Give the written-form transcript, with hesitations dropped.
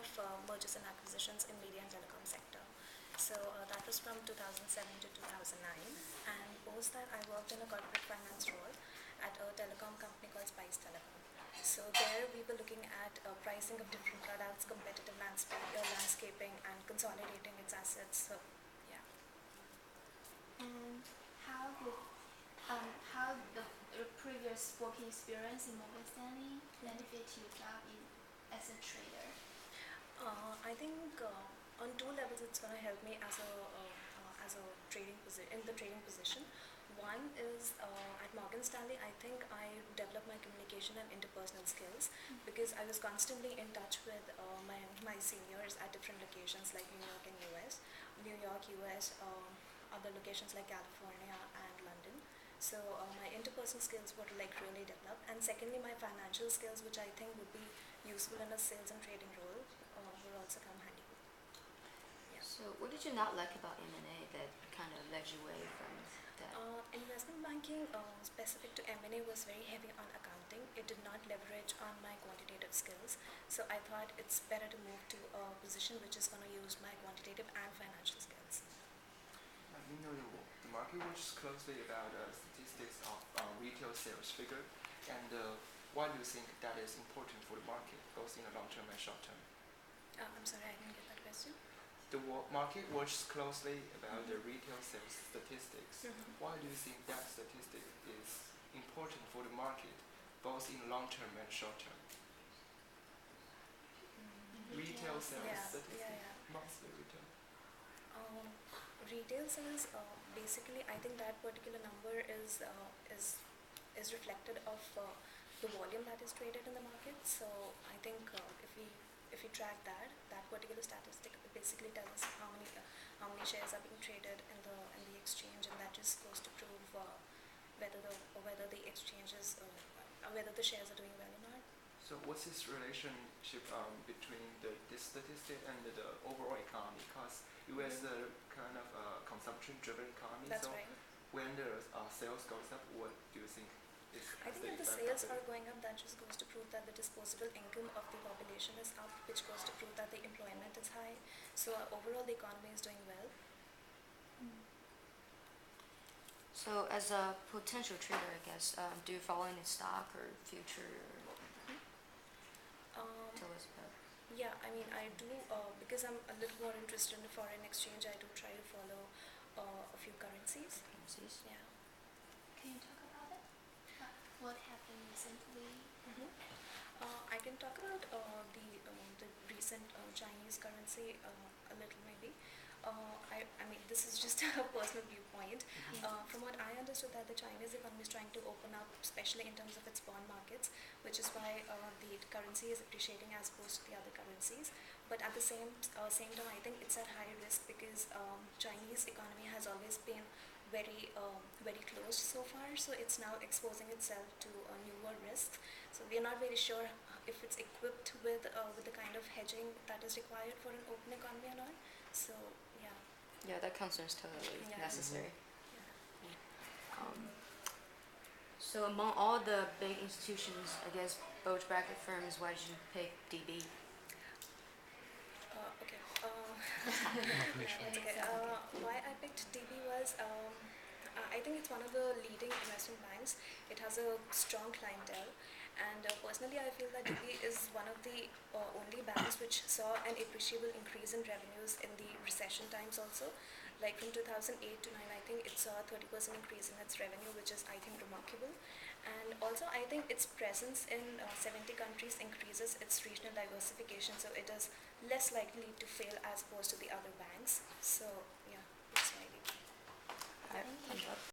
of mergers and acquisitions in media and telecom sector. So that was from 2007 to 2009, and post that I worked in a corporate finance role at a telecom company called Spice Telecom. So there we were looking at pricing of different products, competitive landscaping, and consolidating its assets. So yeah. And how the previous working experience in Morgan Stanley benefit your job as a trader? I think on two levels it's going to help me as a in the trading position. One is at Morgan Stanley, I think I developed my communication and interpersonal skills because I was constantly in touch with my seniors at different locations like New York and US, other locations like California and London. So my interpersonal skills were like really developed, and secondly my financial skills, which I think would be useful in a sales and trading role, will also come handy. Yeah. So what did you not like about M&A that kind of led you away from that? Investment banking, specific to M&A, was very heavy on accounting. It did not leverage on my quantitative skills. So I thought it's better to move to a position which is going to use my quantitative and financial skills. You know, the market watches closely about statistics of retail sales figure, and why do you think that is important for the market, both in the long term and short term? I'm sorry, I didn't get that question. The market watches closely about the retail sales statistics. Why do you think that statistic is important for the market, both in long term and short term? Retail sales statistics, monthly retail. Retail sales, basically, I think that particular number is reflected of the volume that is traded in the market. So I think if we track that particular statistic, it basically tells us how many shares are being traded in the exchange, and that just goes to prove whether the exchanges whether the shares are doing well or not. So what's this relationship between this statistic and the overall economy? Because U.S. is a kind of consumption-driven economy. That's so right. When the sales goes up, what do you think is? I think if the sales are going up, that just goes to prove that the disposable income of the population is up, which goes to prove that the employment is high. So overall, the economy is doing well. So as a potential trader, I guess, do you follow any stock or future? Tell us about. Yeah, I mean, I do, because I'm a little more interested in foreign exchange, I do try to follow a few currencies. Yeah. Can you talk about it? What happened recently? I can talk about the recent Chinese currency a little maybe. I mean, this is just a personal viewpoint. From what I understood, that the Chinese economy is trying to open up, especially in terms of its bond markets, which is why the currency is appreciating as opposed to the other currencies. But at the same time, I think it's at high risk because Chinese economy has always been very closed so far. So it's now exposing itself to newer risks. So we are not very sure if it's equipped with the kind of hedging that is required for an open economy or not. So yeah. Yeah, that concern's totally necessary. So among all the big institutions, I guess, bulge bracket firms, why did you pick DB? Okay. That's okay. Why I picked DB was I think it's one of the leading investment banks. It has a strong clientele, and personally I feel that DB is one of the only banks which saw an appreciable increase in revenues in the recession times also. Like from 2008 to 9, I think it saw a 30% increase in its revenue, which is, I think, remarkable. And also, I think its presence in 70 countries increases its regional diversification, so it is less likely to fail as opposed to the other banks. So, yeah, that's my idea. Thank you.